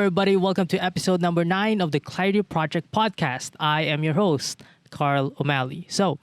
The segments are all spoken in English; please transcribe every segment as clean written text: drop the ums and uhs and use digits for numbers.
everybody. Welcome to episode number 9 of the Clarity Project podcast. I am your host, 𝗦𝗢𝗓𝗦. So,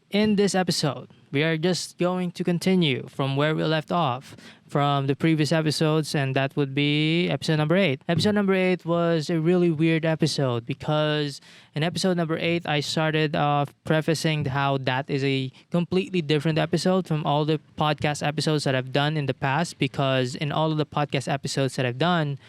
in this episode, we are just going to continue from where we left off from the previous episodes, and that would be episode number 8. Episode number 8 was a really weird episode because in episode number 8, I started off prefacing how that is a completely different episode from all the podcast episodes that I've done in the past, because in all of the podcast episodes that I've done,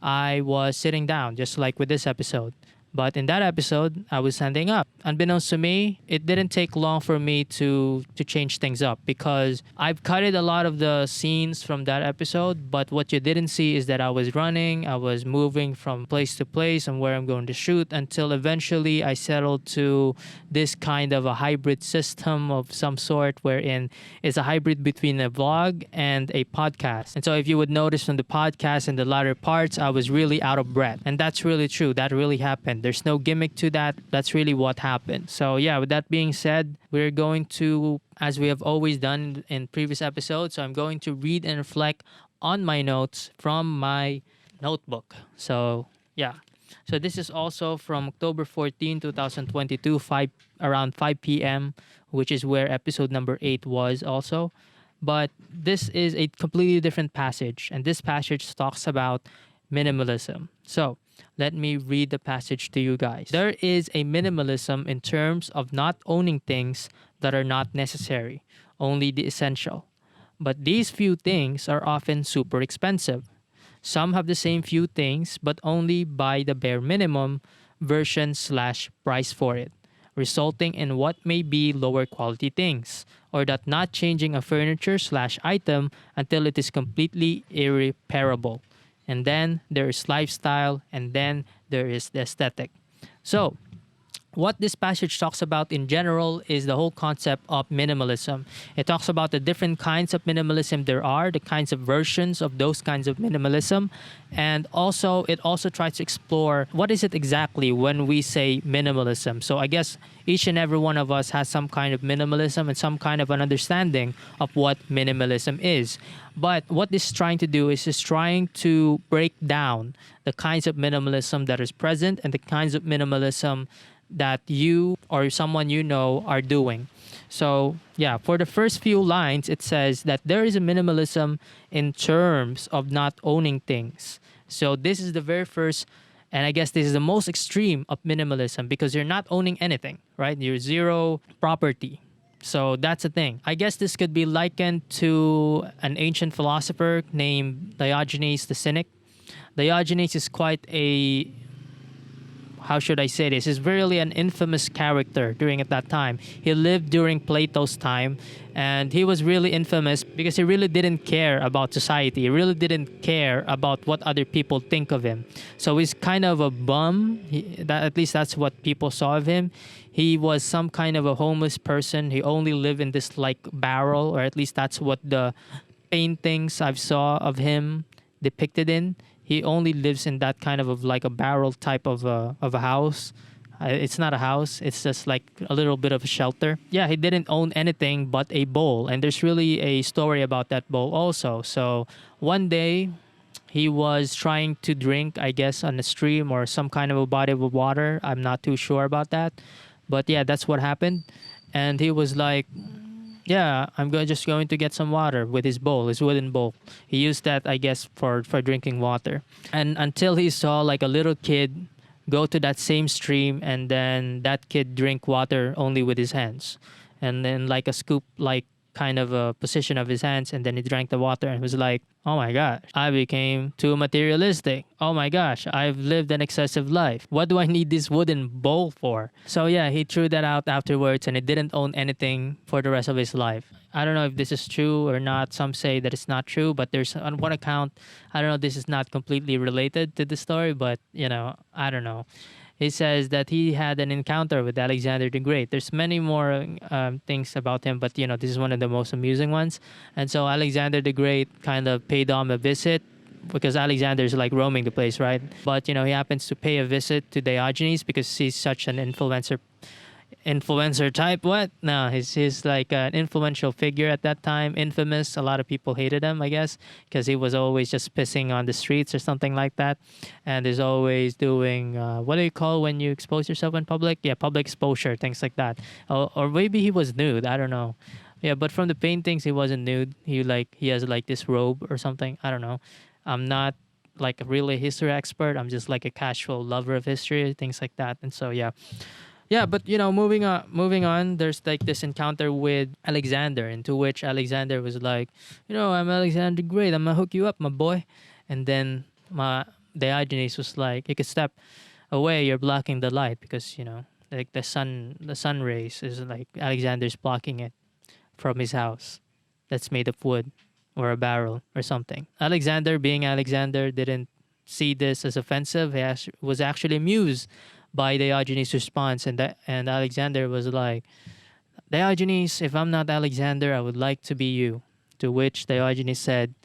I was sitting down, just like with this episode. But in that episode, I was standing up. Unbeknownst to me, it didn't take long for me to change things up because I've cutted a lot of the scenes from that episode. But what you didn't see is that I was running, I was moving from place to place and where I'm going to shoot until eventually I settled to this kind of a hybrid system of some sort wherein it's a hybrid between a vlog and a podcast. And so if you would notice from the podcast and the latter parts, I was really out of breath. And that's really true. That really happened. There's no gimmick to that. That's really what happened. So yeah, with that being said, we're going to, as we have always done in previous episodes, so I'm going to read and reflect on my notes from my notebook. So yeah. So this is also from October 14, 2022, around 5 p.m., which is where episode number 8 was also. But this is a completely different passage, and this passage talks about minimalism. So let me read the passage to you guys. There is a minimalism in terms of not owning things that are not necessary, only the essential. But these few things are often super expensive. Some have the same few things, but only buy the bare minimum version/price for it, resulting in what may be lower quality things, or that not changing a furniture/item until it is completely irreparable. And then there is lifestyle, and then there is the aesthetic. So, what this passage talks about in general is the whole concept of minimalism. It talks about the different kinds of minimalism there are, the kinds of versions of those kinds of minimalism, and also it also tries to explore what is it exactly when we say minimalism. So I guess each and every one of us has some kind of minimalism and some kind of an understanding of what minimalism is. But what this is trying to do is just trying to break down the kinds of minimalism that is present and the kinds of minimalism that you or someone you know are doing. So yeah, for the first few lines, it says that there is a minimalism in terms of not owning things. So this is the very first, and I guess this is the most extreme of minimalism because you're not owning anything, right? You're zero property. So that's the thing. I guess this could be likened to an ancient philosopher named Diogenes the Cynic. Diogenes is quite a, how should I say this? He's really an infamous character during at that time. He lived during Plato's time, and he was really infamous because he really didn't care about society. He really didn't care about what other people think of him. So he's kind of a bum. At least that's what people saw of him. He was some kind of a homeless person. He only lived in this like barrel, or at least that's what the paintings I've saw of him depicted in. He only lives in that kind of like a barrel type of a house. It's not a house. It's just like a little bit of a shelter. Yeah, he didn't own anything but a bowl. And there's really a story about that bowl also. So one day he was trying to drink, I guess, on a stream or some kind of a body of water. I'm not too sure about that. But yeah, that's what happened. And he was like, yeah, just going to get some water with his bowl, his wooden bowl. He used that, I guess, for drinking water. And until he saw like a little kid go to that same stream, and then that kid drink water only with his hands. And then like a scoop, like kind of a position of his hands, and then he drank the water and was like, oh my gosh, I became too materialistic. Oh my gosh, I've lived an excessive life. What do I need this wooden bowl for? So yeah, he threw that out afterwards, and he didn't own anything for the rest of his life. I don't know if this is true or not. Some say that it's not true, but there's on one account, I don't know, this is not completely related to the story, but I don't know. He says that he had an encounter with Alexander the Great. There's many more things about him, but this is one of the most amusing ones. And so Alexander the Great kind of paid him a visit because Alexander's like roaming the place, right? But he happens to pay a visit to Diogenes because he's such an influencer influencer type. What? No, he's like an influential figure at that time, infamous. A lot of people hated him, I guess, because he was always just pissing on the streets or something like that, and is always doing what do you call when you expose yourself in public? Yeah, public exposure, things like that. Or maybe he was nude. I don't know. Yeah, but from the paintings, he wasn't nude. He has like this robe or something. I don't know. I'm not like a really history expert. I'm just like a casual lover of history, things like that. And so yeah, yeah. But moving on. There's like this encounter with Alexander, into which Alexander was like, I'm Alexander the Great. I'm gonna hook you up, my boy. And then my Diogenes was like, you could step away. You're blocking the light because like the sun rays is like Alexander's blocking it from his house that's made of wood or a barrel or something. Alexander, being Alexander, didn't see this as offensive. He was actually amused by Diogenes' response, and Alexander was like, Diogenes, if I'm not Alexander, I would like to be you. To which Diogenes said,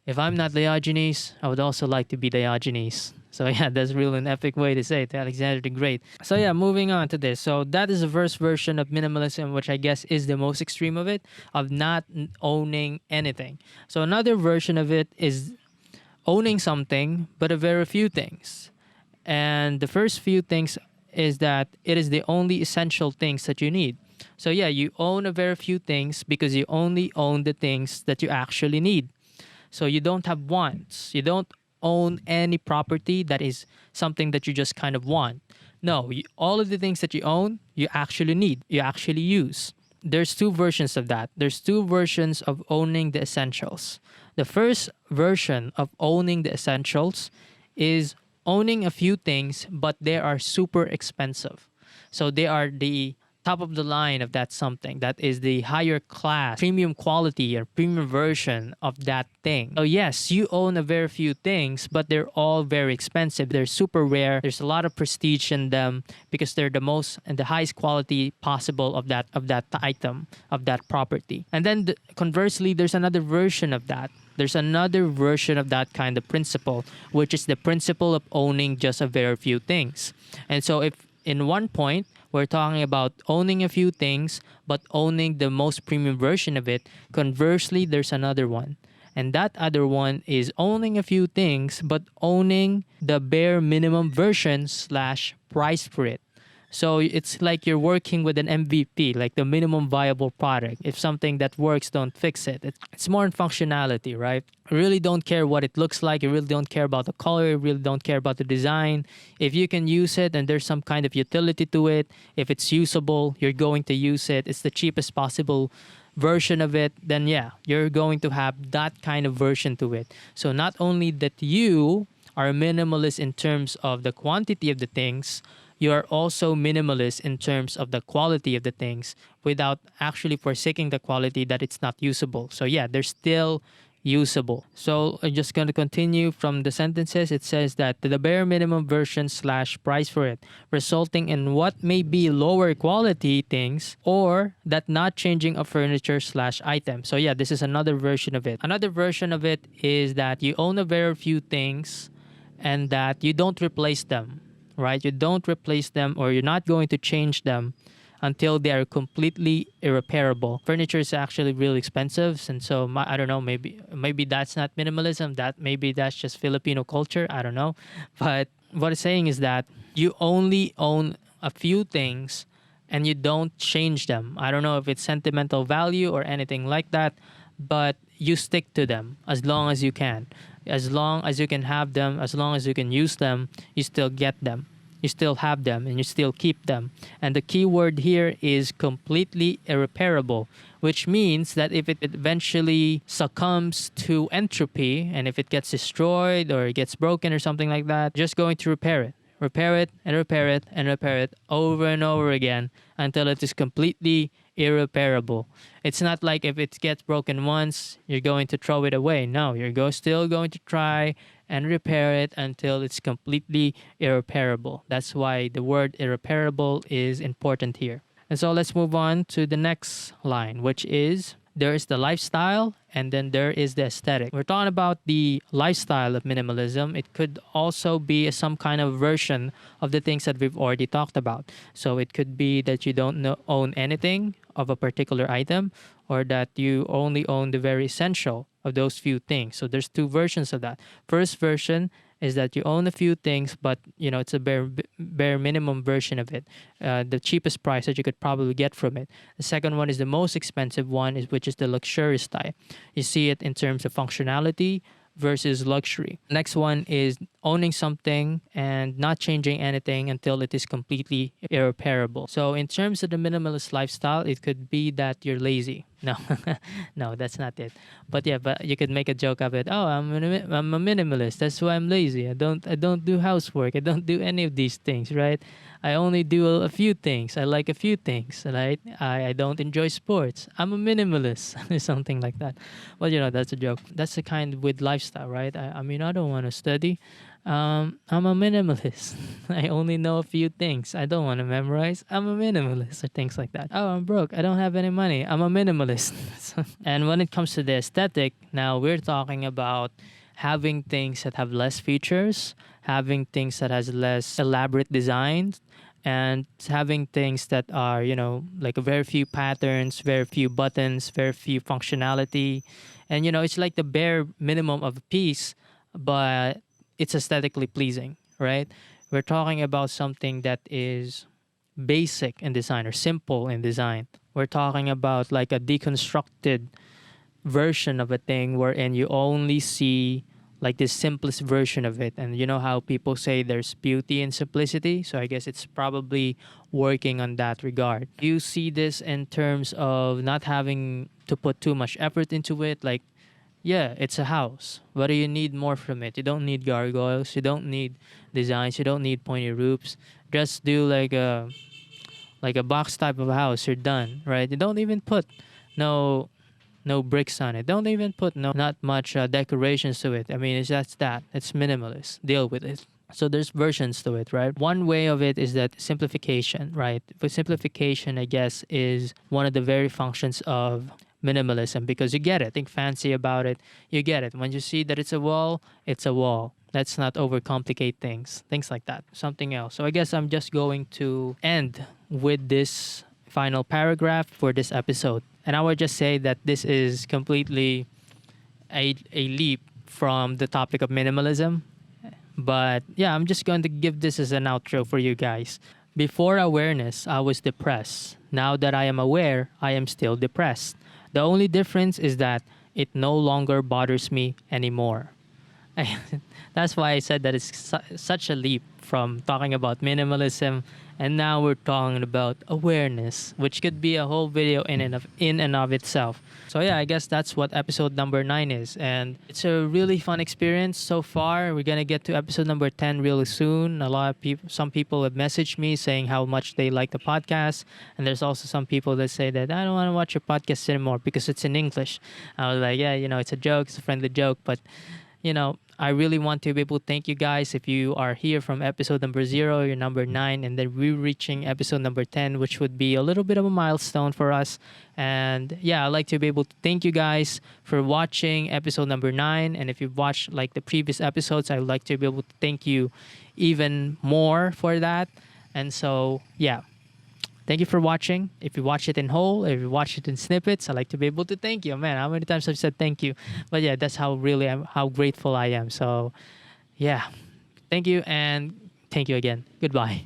if I'm not Diogenes, I would also like to be Diogenes. So yeah, that's really an epic way to say it, Alexander the Great. So yeah, moving on to this. So that is the first version of minimalism, which I guess is the most extreme of it, of not owning anything. So another version of it is owning something, but a very few things. And the first few things is that it is the only essential things that you need. So yeah, you own a very few things because you only own the things that you actually need. So you don't have wants. You don't own any property that is something that you just kind of want. No, all of the things that you own, you actually need, you actually use. There's two versions of that. There's two versions of owning the essentials. The first version of owning the essentials is owning a few things, but they are super expensive. So they are the top of the line of that something. That is the higher class, premium quality or premium version of that thing. So yes, you own a very few things, but they're all very expensive. They're super rare. There's a lot of prestige in them because they're the most and the highest quality possible of that item, of that property. And then conversely, there's another version of that. There's another version of that kind of principle, which is the principle of owning just a very few things. And so if in one point, we're talking about owning a few things, but owning the most premium version of it. Conversely, there's another one. And that other one is owning a few things, but owning the bare minimum version / price for it. So it's like you're working with an MVP, like the minimum viable product. If something that works, don't fix it. It's more in functionality, right? You really don't care what it looks like. You really don't care about the color. You really don't care about the design. If you can use it and there's some kind of utility to it, if it's usable, you're going to use it. It's the cheapest possible version of it, then yeah, you're going to have that kind of version to it. So not only that you are a minimalist in terms of the quantity of the things, you are also minimalist in terms of the quality of the things without actually forsaking the quality that it's not usable. So yeah, they're still usable. So I'm just going to continue from the sentences. It says that the bare minimum version / price for it, resulting in what may be lower quality things or that not changing of furniture / item. So yeah, this is another version of it. Another version of it is that you own a very few things and that you don't replace them. Right? You don't replace them or you're not going to change them until they are completely irreparable. Furniture is actually really expensive. And so, I don't know, maybe that's not minimalism. Maybe that's just Filipino culture. I don't know. But what it's saying is that you only own a few things and you don't change them. I don't know if it's sentimental value or anything like that, but you stick to them as long as you can. As long as you can have them, as long as you can use them, you still get them. You still have them and you still keep them. And the key word here is completely irreparable, which means that if it eventually succumbs to entropy and if it gets destroyed or it gets broken or something like that, just going to repair it. Repair it and repair it and repair it over and over again until it is completely irreparable. It's not like if it gets broken once, you're going to throw it away. No, you're still going to try and repair it until it's completely irreparable. That's why the word irreparable is important here. And so let's move on to the next line, which is, There is the lifestyle, and then there is the aesthetic. We're talking about the lifestyle of minimalism. It could also be some kind of version of the things that we've already talked about. So it could be that you don't own anything of a particular item, or that you only own the very essential of those few things. So there's two versions of that. First version is that you own a few things, but it's a bare minimum version of it, the cheapest price that you could probably get from it. The second one is the most expensive one, which is the luxurious type. You see it in terms of functionality versus luxury. Next one is owning something and not changing anything until it is completely irreparable. So in terms of the minimalist lifestyle, it could be that you're lazy. No, no, that's not it. But yeah, but you could make a joke of it. Oh, I'm a minimalist. That's why I'm lazy. I don't do housework. I don't do any of these things, right? I only do a few things. I like a few things, right? I don't enjoy sports. I'm a minimalist, something like that. Well, that's a joke. That's the kind with lifestyle, right? I mean, I don't want to study. I'm a minimalist. I only know a few things. I don't want to memorize. I'm a minimalist, or things like that. Oh, I'm broke. I don't have any money. I'm a minimalist. And when it comes to the aesthetic, now we're talking about having things that have less features, having things that has less elaborate designs, and having things that are, like very few patterns, very few buttons, very few functionality. And, it's like the bare minimum of a piece, but it's aesthetically pleasing, right? We're talking about something that is basic in design or simple in design. We're talking about like a deconstructed version of a thing wherein you only see like the simplest version of it. And you know how people say there's beauty in simplicity? So I guess it's probably working on that regard. You see this in terms of not having to put too much effort into it. Like, yeah, it's a house. What do you need more from it? You don't need gargoyles. You don't need designs. You don't need pointy roofs. Just do like a box type of house. You're done, right? You don't even put no bricks on it. Don't even put not much decorations to it. I mean, it's just that. It's minimalist. Deal with it. So there's versions to it, right? One way of it is that simplification, right? But simplification, I guess, is one of the very functions of minimalism, because you get it. Think fancy about it. You get it. When you see that it's a wall, it's a wall. Let's not overcomplicate things. Things like that. Something else. So I guess I'm just going to end with this final paragraph for this episode. And I would just say that this is completely a leap from the topic of minimalism. But yeah, I'm just going to give this as an outro for you guys. Before awareness, I was depressed. Now that I am aware, I am still depressed. The only difference is that it no longer bothers me anymore. That's why I said that it's such a leap from talking about minimalism, and now we're talking about awareness, which could be a whole video in and of itself. So yeah, I guess that's what episode number 9 is, and it's a really fun experience so far. We're gonna get to episode number 10 really soon. Some people have messaged me saying how much they like the podcast, and there's also some people that say that I don't want to watch your podcast anymore because it's in English. I was like, yeah, it's a joke, it's a friendly joke, but I really want to be able to thank you guys. If you are here from episode number 0, you're number 9, and then we're reaching episode number 10, which would be a little bit of a milestone for us. And yeah, I'd like to be able to thank you guys for watching episode number 9. And if you've watched like the previous episodes, I would like to be able to thank you even more for that. And so, yeah. Thank you for watching. If you watch it in whole, if you watch it in snippets, I'd like to be able to thank you. Man, how many times I've said thank you? But yeah, that's how grateful I am. So yeah, thank you, and thank you again. Goodbye.